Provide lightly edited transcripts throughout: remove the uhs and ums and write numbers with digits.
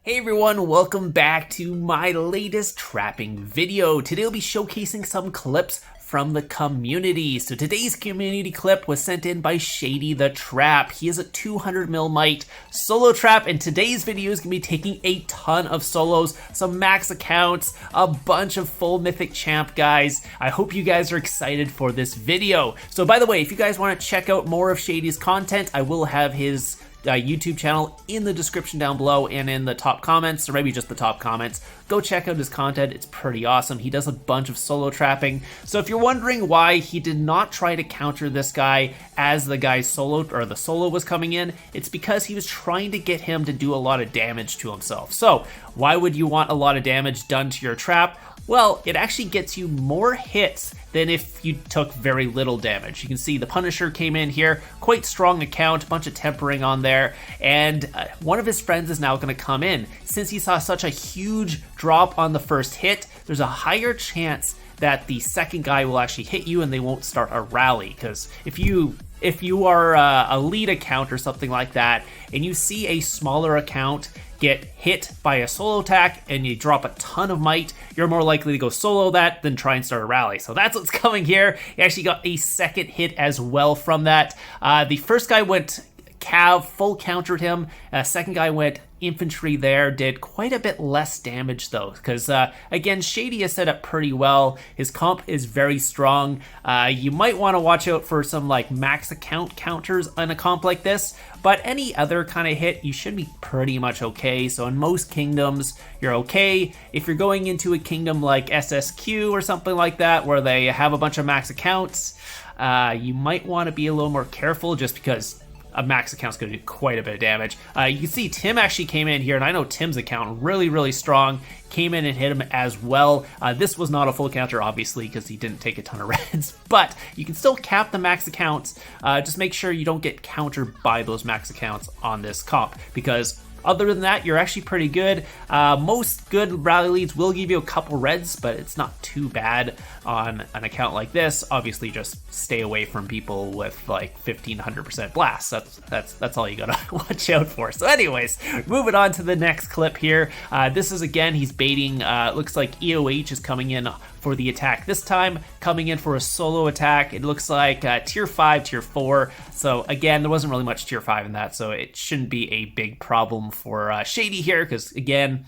Hey everyone, welcome back to my latest trapping video. Today I'll be showcasing some clips from the community. So today's community clip was sent in by Shady the Trap. He is a 200 mil mite solo trap, and today's video is gonna be taking a ton of solos, some max accounts, a bunch of full mythic champ guys. I hope you guys are excited for this video. So by the way, if you guys want to check out more of Shady's content, I will have his YouTube channel in the description down below and in the top comments, or maybe just the top comments. Go check out his content, it's pretty awesome. He does a bunch of solo trapping. So if you're wondering why he did not try to counter this guy as the guy's solo, or the solo was coming in, it's because he was trying to get him to do a lot of damage to himself. So why would you want a lot of damage done to your trap? Well, it actually gets you more hits than if you took very little damage. You can see the Punisher came in here, quite strong account, a bunch of tempering on there, and one of his friends is now going to come in. Since he saw such a huge drop on the first hit, there's a higher chance that the second guy will actually hit you and they won't start a rally, because if you are a lead account or something like that, and you see a smaller account get hit by a solo attack and you drop a ton of might, you're more likely to go solo that than try and start a rally. So that's what's coming here. He actually got a second hit as well from that. The first guy went Cav, full countered him. Second guy went infantry there, did quite a bit less damage though, because again, Shady is set up pretty well. His comp is very strong. You might want to watch out for some like max account counters on a comp like this, but any other kind of hit, you should be pretty much okay. So in most kingdoms, you're okay. If you're going into a kingdom like SSQ or something like that, where they have a bunch of max accounts, you might want to be a little more careful, just because a max account's going to do quite a bit of damage. You can see Tim actually came in here, and I know Tim's account really strong, came in and hit him as well. This was not a full counter, obviously, because he didn't take a ton of reds, but you can still cap the max accounts. Just make sure you don't get countered by those max accounts on this comp, because other than that, you're actually pretty good. Most good rally leads will give you a couple reds, but it's not too bad on an account like this. Obviously, just stay away from people with like 1500% blast. That's all you gotta watch out for. So anyways, moving on to the next clip here. This is, again, he's baiting, looks like EOH is coming in for the attack this time, coming in for a solo attack. It looks like tier 5, tier 4. So again, there wasn't really much tier 5 in that, so it shouldn't be a big problem for Shady here, because again,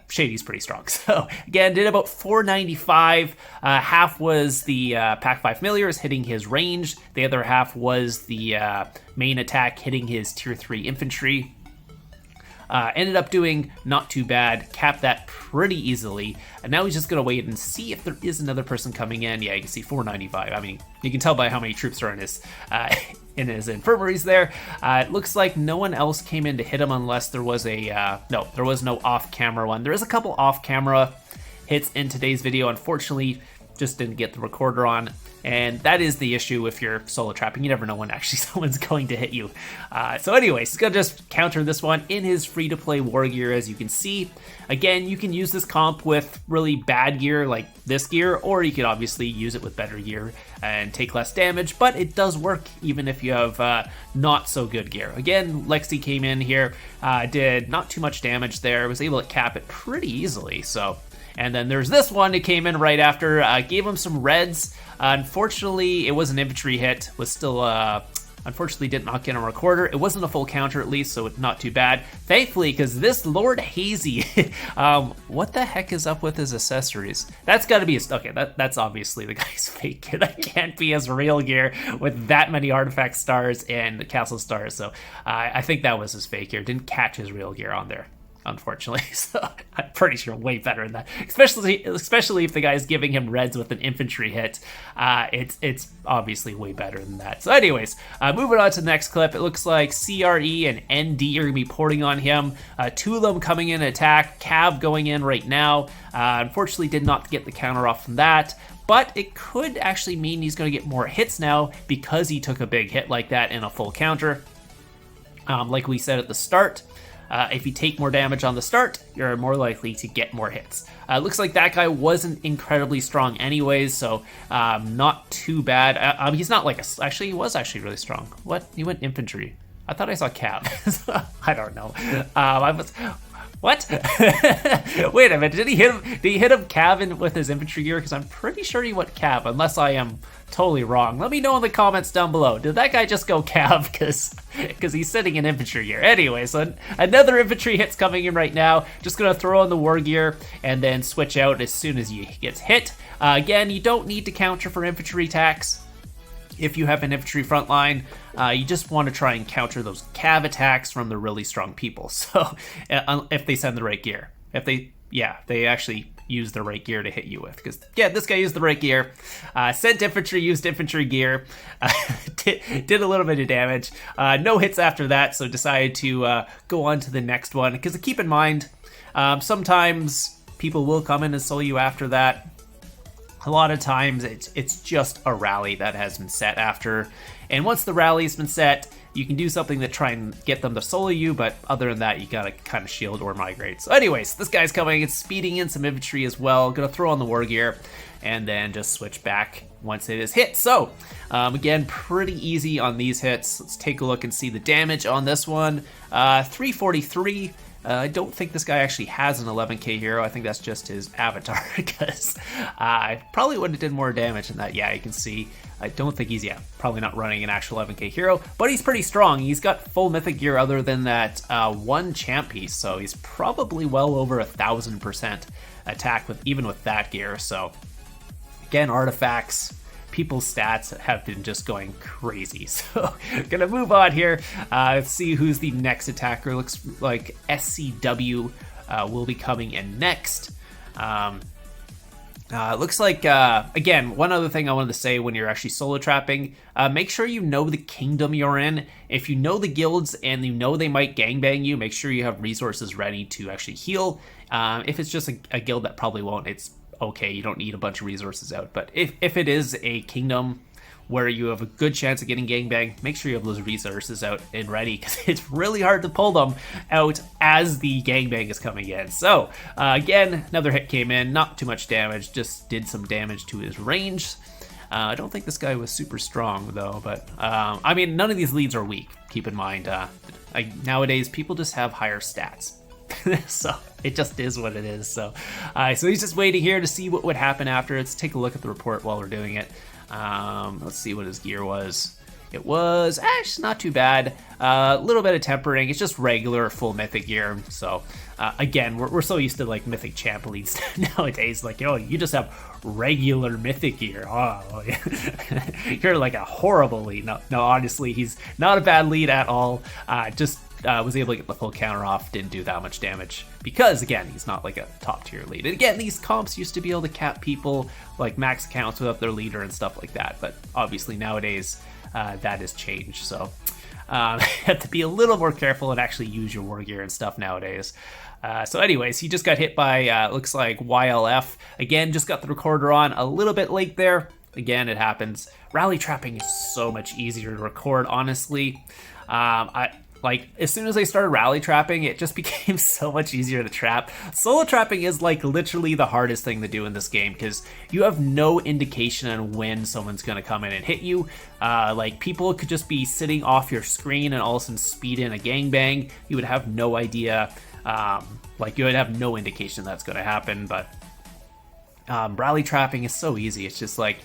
Shady's pretty strong. So again, did about 495. Half was the Pack 5 Familiars hitting his range. The other half was the main attack hitting his tier 3 infantry. Ended up doing not too bad, capped that pretty easily, and now he's just gonna wait and see if there is another person coming in. Yeah, you can see 495. I mean, you can tell by how many troops are in his infirmaries there. It looks like no one else came in to hit him, unless there was a no, there was no off-camera one. There is a couple off-camera hits in today's video. Unfortunately, just didn't get the recorder on, and that is the issue if you're solo trapping. You never know when actually someone's going to hit you. So anyways, he's gonna just counter this one in his free-to-play war gear, as you can see. Again, you can use this comp with really bad gear like this gear, or you could obviously use it with better gear and take less damage, but it does work even if you have not so good gear. Again, Lexi came in here, did not too much damage there, was able to cap it pretty easily, so. And then there's this one that came in right after, gave him some reds. Unfortunately, it was an infantry hit, was still, unfortunately did not get a recorder. It wasn't a full counter at least, so not too bad. Thankfully, because this Lord Hazy, what the heck is up with his accessories? That's gotta be his, okay, that's obviously the guy's fake gear. That can't be his real gear with that many artifact stars and castle stars, so I think that was his fake gear. Didn't catch his real gear on there, unfortunately. So I'm pretty sure way better than that, especially if the guy's giving him reds with an infantry hit. It's obviously way better than that. So anyways, moving on to the next clip. It looks like CRE and ND are gonna be porting on him. Two of them coming in attack, Cav going in right now. Unfortunately did not get the counter off from that, but it could actually mean he's going to get more hits now because he took a big hit like that in a full counter. Like we said at the start, if you take more damage on the start, you're more likely to get more hits. Looks like that guy wasn't incredibly strong anyways, so not too bad. He's not like actually, he was actually really strong. What? He went infantry. I thought I saw Cav. I don't know. What? Wait a minute, did he hit him cav with his infantry gear? Because I'm pretty sure he went cav, unless I am totally wrong. Let me know in the comments down below. Did that guy just go cav? Because he's sitting in infantry gear. Anyway, so another infantry hit's coming in right now. Just gonna throw on the war gear and then switch out as soon as he gets hit. Again, you don't need to counter for infantry attacks. If you have an infantry front line, you just want to try and counter those cav attacks from the really strong people. So if they send the right gear, if they actually use the right gear to hit you with, because this guy used the right gear, sent infantry, used infantry gear, did a little bit of damage, no hits after that, so decided to go on to the next one. Because keep in mind, sometimes people will come in and solo you after that. A lot of times it's just a rally that has been set after, and once the rally's been set, you can do something to try and get them to solo you, but other than that, you gotta kind of shield or migrate. So anyways, this guy's coming, it's speeding in some infantry as well, gonna throw on the war gear, and then just switch back once it is hit. So, again, pretty easy on these hits. Let's take a look and see the damage on this one. 343. I don't think this guy actually has an 11k hero. I think that's just his avatar, because I probably would have did more damage than that. Yeah, you can see. I don't think he's, probably not running an actual 11k hero, but he's pretty strong. He's got full mythic gear other than that one champ piece, so he's probably well over 1,000% attack even with that gear. So again, artifacts, people's stats have been just going crazy. So gonna move on here. Let's see who's the next attacker. Looks like SCW will be coming in next. Looks like, again, one other thing I wanted to say when you're actually solo trapping, make sure you know the kingdom you're in. If you know the guilds and you know they might gangbang you, make sure you have resources ready to actually heal. If it's just a guild that probably won't, it's okay, you don't need a bunch of resources out. But if it is a kingdom where you have a good chance of getting gangbang, make sure you have those resources out and ready, because it's really hard to pull them out as the gangbang is coming in. So again, another hit came in, not too much damage, just did some damage to his range. I don't think this guy was super strong though, but I mean, none of these leads are weak, keep in mind. Nowadays people just have higher stats. So it just is what it is. So so he's just waiting here to see what would happen after. Let's take a look at the report while we're doing it. Let's see what his gear was. It was actually not too bad. A little bit of tempering. It's just regular full mythic gear. So again, we're so used to like mythic champ leads nowadays. Like, you just have regular mythic gear. Oh, you're like a horrible lead. No, honestly, he's not a bad lead at all. Just was able to get the full counter off, didn't do that much damage, because again, he's not like a top tier lead. And again, these comps used to be able to cap people like max accounts without their leader and stuff like that, but obviously nowadays that has changed. So have to be a little more careful and actually use your war gear and stuff nowadays. So anyways, he just got hit by looks like YLF. Again, just got the recorder on a little bit late there. Again, it happens. Rally trapping is so much easier to record, honestly. Like, as soon as I started rally trapping, it just became so much easier to trap. Solo trapping is like literally the hardest thing to do in this game, because you have no indication on when someone's gonna come in and hit you. Like, people could just be sitting off your screen and all of a sudden speed in a gangbang. You would have no idea. Like, you would have no indication that's gonna happen, but rally trapping is so easy. It's just like,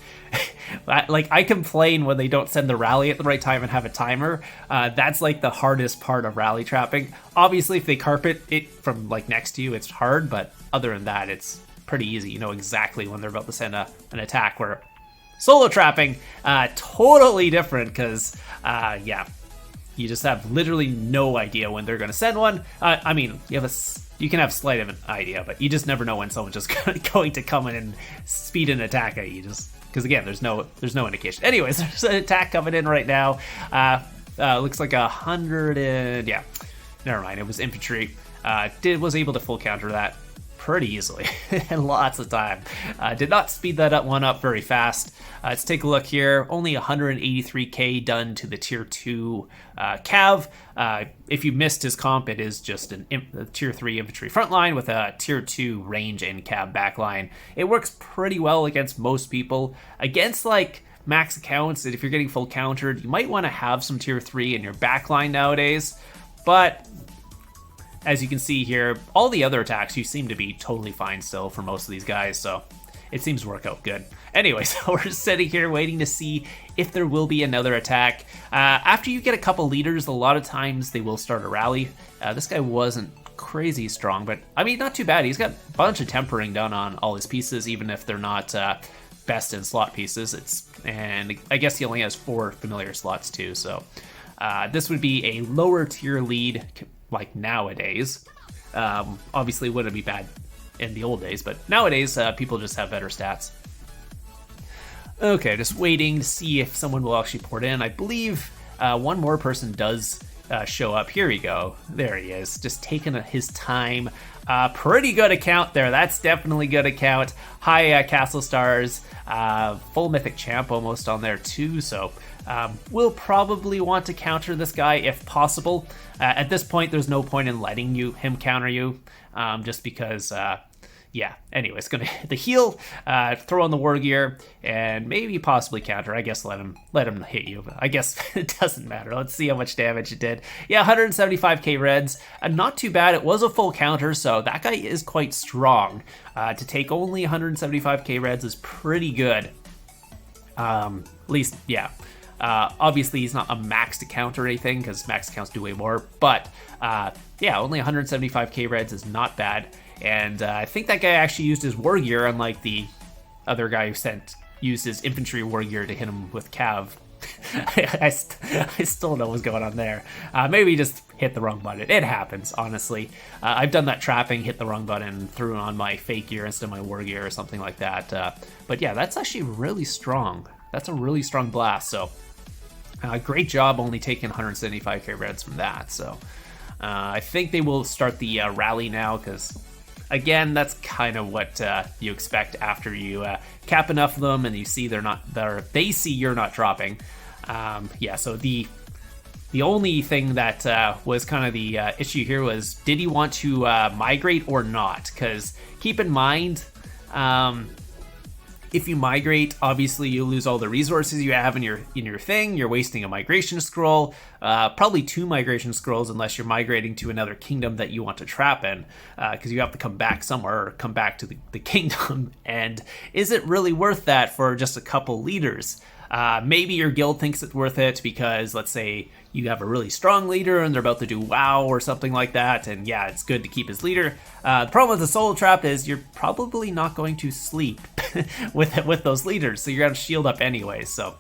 I complain when they don't send the rally at the right time and have a timer. That's like the hardest part of rally trapping. Obviously, if they carpet it from like next to you, it's hard, but other than that, it's pretty easy. You know exactly when they're about to send an attack. Where solo trapping, totally different, because you just have literally no idea when they're going to send one. I mean, you can have slight of an idea, but you just never know when someone's just going to come in and speed an attack at you. Just because, again, there's no indication. Anyways, there's an attack coming in right now. Looks like 100 and never mind. It was infantry. Was able to full counter that pretty easily and lots of time. Did not speed that one up very fast. Let's take a look here. Only 183k done to the tier 2 cav. If you missed his comp, it is just a tier 3 infantry frontline with a tier 2 range and cav backline. It works pretty well against most people. Against like max accounts, and if you're getting full countered, you might want to have some tier 3 in your backline nowadays. But as you can see here, all the other attacks you seem to be totally fine still for most of these guys, so it seems to work out good. Anyway, so we're sitting here waiting to see if there will be another attack. After you get a couple leaders, a lot of times they will start a rally. This guy wasn't crazy strong, but I mean, not too bad. He's got a bunch of tempering done on all his pieces, even if they're not best in slot pieces. And I guess he only has 4 familiar slots too, so this would be a lower tier lead like nowadays. Obviously wouldn't be bad in the old days, but nowadays people just have better stats. Okay, just waiting to see if someone will actually port in. I believe one more person does show up. Here we go. There he is, just taking his time. Pretty good account there. That's definitely good account. High castle stars, full mythic champ almost on there too, so we'll probably want to counter this guy if possible. At this point, there's no point in letting him counter you, just because yeah, anyways, gonna hit the heal, throw on the war gear, and maybe possibly counter. I guess let him hit you, but I guess it doesn't matter. Let's see how much damage it did. Yeah, 175k reds, not too bad. It was a full counter, so that guy is quite strong. To take only 175k reds is pretty good. At least, yeah. Obviously, he's not a max to counter or anything, because max counts do way more, but yeah, only 175k reds is not bad. And I think that guy actually used his war gear, unlike the other guy who used his infantry war gear to hit him with cav. I still don't know what's going on there. Maybe he just hit the wrong button. It happens, honestly. I've done that trapping, hit the wrong button, and threw on my fake gear instead of my war gear or something like that. But yeah, that's actually really strong. That's a really strong blast, so great job only taking 175k reds from that. So I think they will start the rally now, because again, that's kind of what you expect after you cap enough of them and you see they see you're not dropping. Yeah, so the only thing that was kind of the issue here was, did he want to migrate or not? Because keep in mind, if you migrate, obviously you lose all the resources you have in your thing. You're wasting a migration scroll, probably 2 migration scrolls, unless you're migrating to another kingdom that you want to trap in, because you have to come back somewhere or come back to the kingdom. And is it really worth that for just a couple leaders? Maybe your guild thinks it's worth it because, let's say, you have a really strong leader and they're about to do WoW or something like that, and yeah, it's good to keep his leader. The problem with the solo trap is you're probably not going to sleep with those leaders, so you're going to shield up anyway. So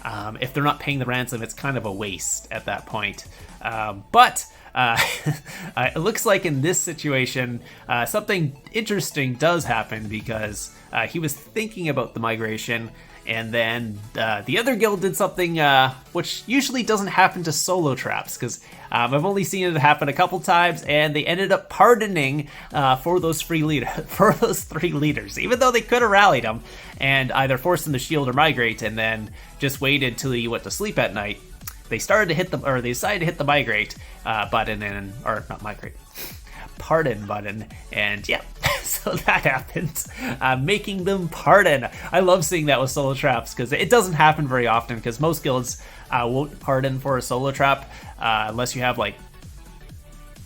if they're not paying the ransom, it's kind of a waste at that point. But it looks like in this situation, something interesting does happen, because he was thinking about the migration, and then the other guild did something which usually doesn't happen to solo traps, because I've only seen it happen a couple times, and they ended up pardoning for those 3 leaders, even though they could have rallied them and either forced them to shield or migrate, and then just waited till he went to sleep at night. They started to hit them, or they decided to hit the migrate button, or not migrate, pardon button, and yeah. So that happens, making them pardon. I love seeing that with solo traps, because it doesn't happen very often, because most guilds won't pardon for a solo trap unless you have like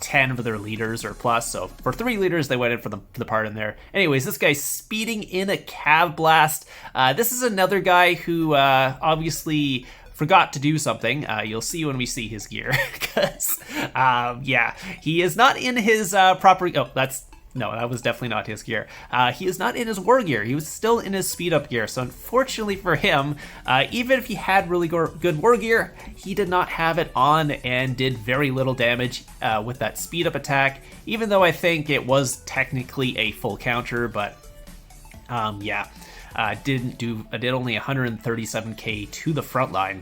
10 of their leaders or plus. So for 3 leaders, they went in for the pardon there. Anyways, this guy's speeding in a cav blast. This is another guy who obviously forgot to do something. You'll see when we see his gear, because yeah, he is not in his proper. No, that was definitely not his gear. He is not in his war gear. He was still in his speed up gear. So unfortunately for him, even if he had really good war gear, he did not have it on and did very little damage with that speed up attack, even though I think it was technically a full counter. But yeah, did only 137k to the front line.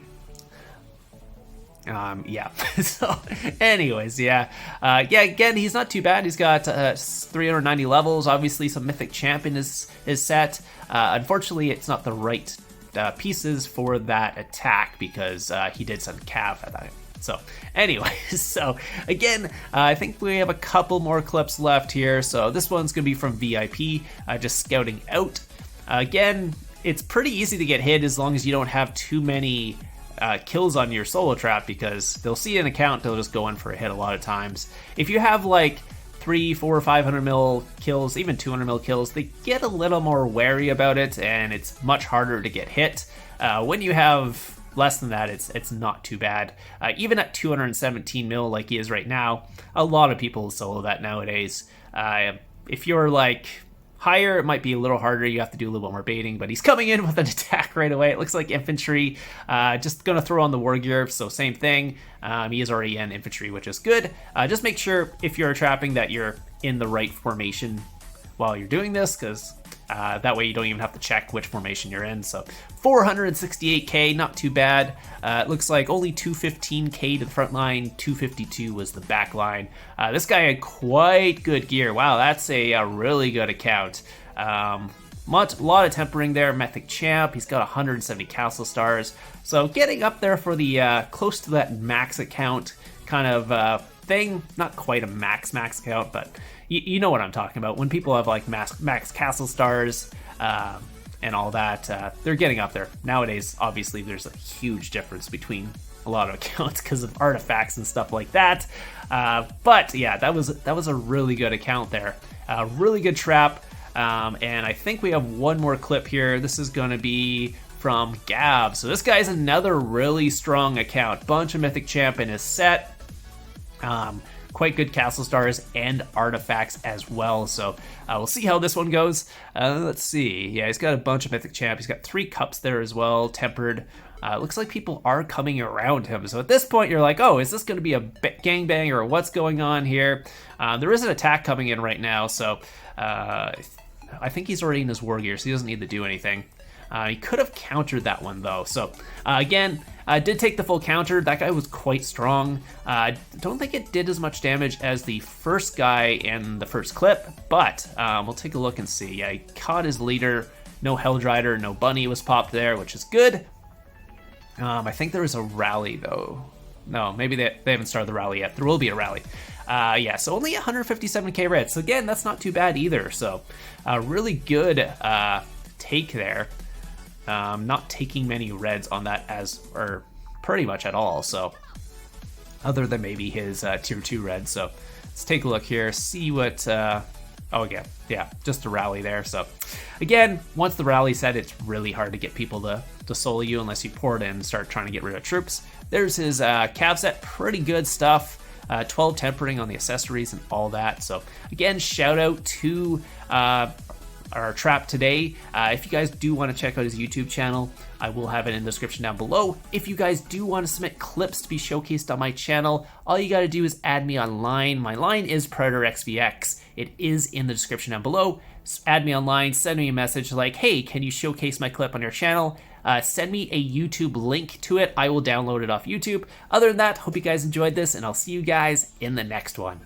Yeah. So anyways, yeah, again, he's not too bad. He's got 390 levels. Obviously some mythic champion is set. Unfortunately, it's not the right pieces for that attack, because he did some cav at that. So anyways, so again, I think we have a couple more clips left here. So this one's gonna be from VIP, just scouting out. Again, it's pretty easy to get hit as long as you don't have too many kills on your solo trap, because they'll see an account, they'll just go in for a hit a lot of times. If you have like 300, 400, 500 mil kills, even 200 mil kills, they get a little more wary about it, and it's much harder to get hit. When you have less than that, it's not too bad. Even at 217 mil like he is right now, a lot of people solo that nowadays. If you're like higher, it might be a little harder. You have to do a little bit more baiting, but he's coming in with an attack right away. It looks like infantry. Just going to throw on the war gear, so same thing. He is already in infantry, which is good. Just make sure if you're trapping that you're in the right formation while you're doing this, because that way you don't even have to check which formation you're in. So 468k, not too bad. It looks like only 215k to the front line, 252 was the back line. This guy had quite good gear. Wow, that's a really good account. A lot of tempering there. Mythic champ, he's got 170 castle stars. So getting up there for the close to that max account kind of thing. Not quite a max account, but you know what I'm talking about. When people have like max castle stars and all that, they're getting up there. Nowadays, obviously, there's a huge difference between a lot of accounts because of artifacts and stuff like that. But yeah, that was a really good account there. Really good trap. And I think we have one more clip here. This is going to be from Gab. So this guy's another really strong account. Bunch of Mythic Champ in his set. Quite good castle stars and artifacts as well. So we'll see how this one goes. Let's see. Yeah, he's got a bunch of Mythic Champ. He's got 3 cups there as well, tempered. Looks like people are coming around him. So at this point, you're like, oh, is this going to be a gangbang or what's going on here? There is an attack coming in right now. So I think he's already in his war gear, so he doesn't need to do anything. He could have countered that one though. So again, did take the full counter. That guy was quite strong. Don't think it did as much damage as the first guy in the first clip, but we'll take a look and see. Yeah, he caught his leader. No Helldrider, no Bunny was popped there, which is good. I think there was a rally though. No, maybe they haven't started the rally yet. There will be a rally. Yeah, so only 157k red. So again, that's not too bad either. So really good take there. Not taking many reds on that or pretty much at all. So other than maybe his tier 2 red. So let's take a look here, see what, oh again, yeah, just a rally there. So again, once the rally set, it's really hard to get people to solo you unless you pour it in and start trying to get rid of troops. There's his cav set, pretty good stuff. 12 tempering on the accessories and all that. So again, shout out to our trap today. If you guys do want to check out his YouTube channel, I will have it in the description down below. If you guys do want to submit clips to be showcased on my channel, all you got to do is add me online. My line is Predatorxvx. It is in the description down below. Add me online, send me a message like, hey, can you showcase my clip on your channel? Send me a YouTube link to it. I will download it off YouTube. Other than that, hope you guys enjoyed this, and I'll see you guys in the next one.